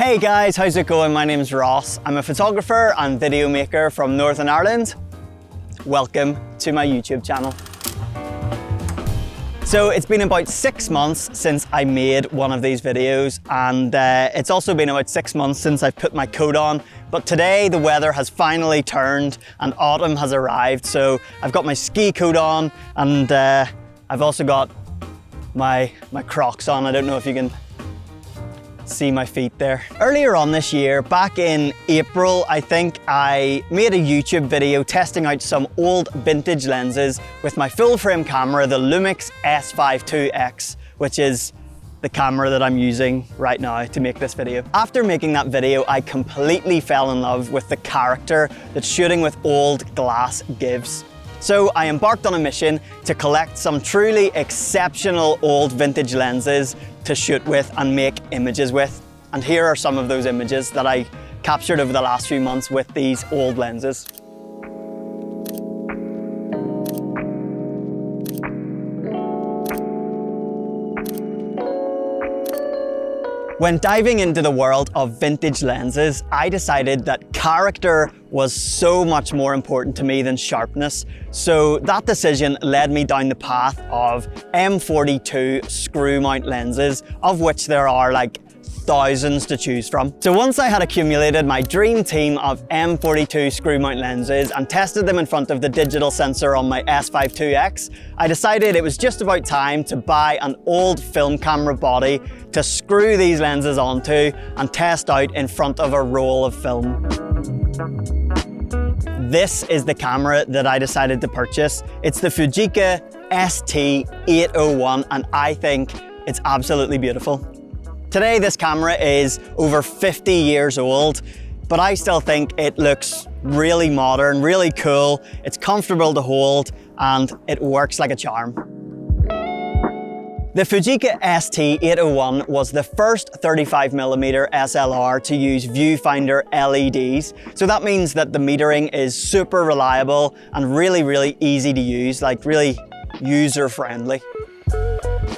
Hey guys, how's it going? My name's Ross. I'm a photographer and video maker from Northern Ireland. Welcome to my YouTube channel. So it's been about 6 months since I made one of these videos, and it's also been about 6 months since I've put my coat on. But today the weather has finally turned and autumn has arrived. So I've got my ski coat on, and I've also got my Crocs on. I don't know if you can see my feet there. Earlier on this year, back in April, I think, I made a YouTube video testing out some old vintage lenses with my full frame camera, the LUMIX S801, which is the camera that I'm using right now to make this video. After making that video, I completely fell in love with the character that shooting with old glass gives. So I embarked on a mission to collect some truly exceptional old vintage lenses to shoot with and make images with. And here are some of those images that I captured over the last few months with these old lenses. When diving into the world of vintage lenses, I decided that character was so much more important to me than sharpness. So that decision led me down the path of M42 screw mount lenses, of which there are like thousands to choose from. So once I had accumulated my dream team of M42 screw mount lenses and tested them in front of the digital sensor on my S801, I decided it was just about time to buy an old film camera body to screw these lenses onto and test out in front of a roll of film. This is the camera that I decided to purchase. It's the Fujica ST801, and I think it's absolutely beautiful. Today, this camera is over 50 years old, but I still think it looks really modern, really cool. It's comfortable to hold, and it works like a charm. The Fujica ST801 was the first 35mm SLR to use viewfinder LEDs. So that means that the metering is super reliable and really easy to use, like really user-friendly.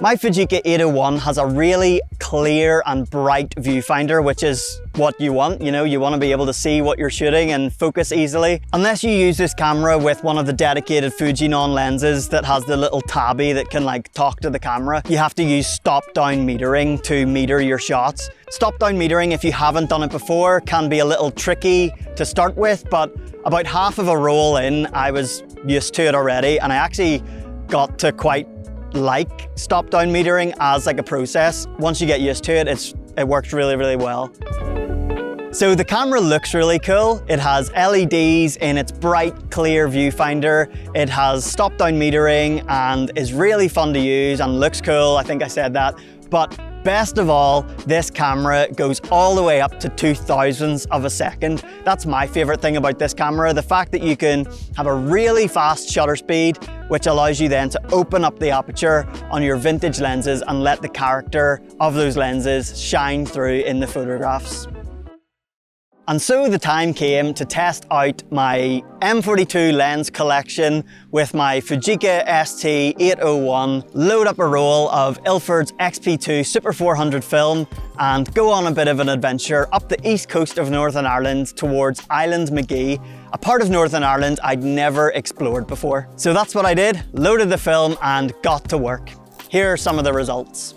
My Fujica 801 has a really clear and bright viewfinder, which is what you want. You know, you want to be able to see what you're shooting and focus easily. Unless you use this camera with one of the dedicated Fujinon lenses that has the little tabby that can like talk to the camera, you have to use stop-down metering to meter your shots. Stop-down metering, if you haven't done it before, can be a little tricky to start with, but about half of a roll in, I was used to it already, and I actually got to quite like stop-down metering as like a process. Once you get used to it, it works really well. So the camera looks really cool. It has LEDs in its bright, clear viewfinder. It has stop-down metering and is really fun to use and looks cool. I think I said that. But best of all, this camera goes all the way up to 0.002 of a second. That's my favorite thing about this camera, the fact that you can have a really fast shutter speed, which allows you then to open up the aperture on your vintage lenses and let the character of those lenses shine through in the photographs. And so the time came to test out my M42 lens collection with my Fujica ST801, load up a roll of Ilford's XP2 Super 400 film and go on a bit of an adventure up the east coast of Northern Ireland towards Island Magee, a part of Northern Ireland I'd never explored before. So that's what I did, loaded the film and got to work. Here are some of the results.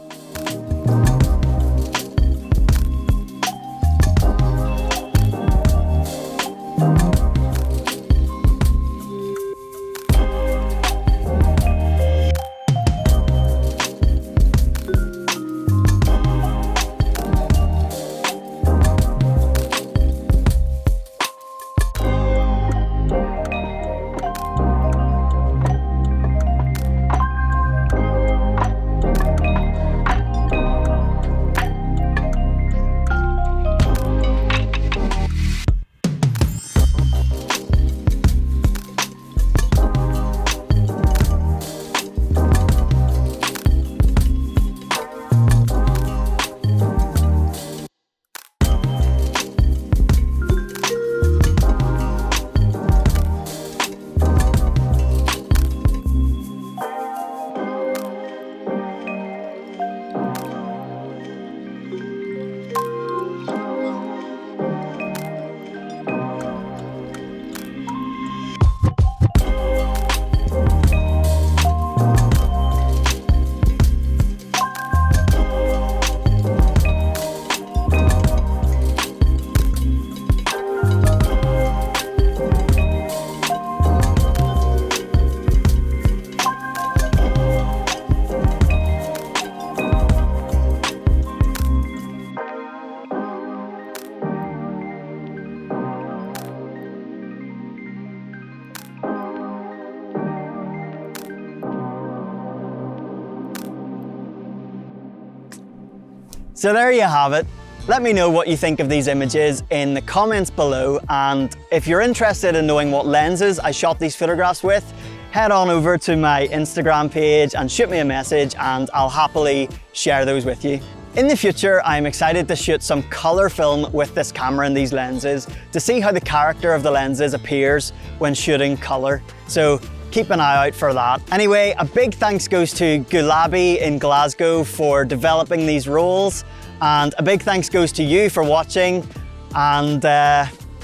So there you have it. Let me know what you think of these images in the comments below, and if you're interested in knowing what lenses I shot these photographs with, head on over to my Instagram page and shoot me a message and I'll happily share those with you. In the future, I'm excited to shoot some color film with this camera and these lenses to see how the character of the lenses appears when shooting color. So keep an eye out for that. Anyway, a big thanks goes to Gulabi in Glasgow for developing these rolls, and a big thanks goes to you for watching. And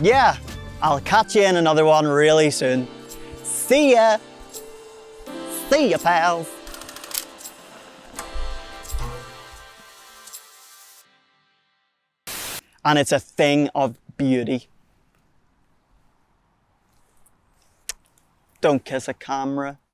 yeah, I'll catch you in another one really soon. See ya! See ya, pals! And it's a thing of beauty. Don't kiss a camera.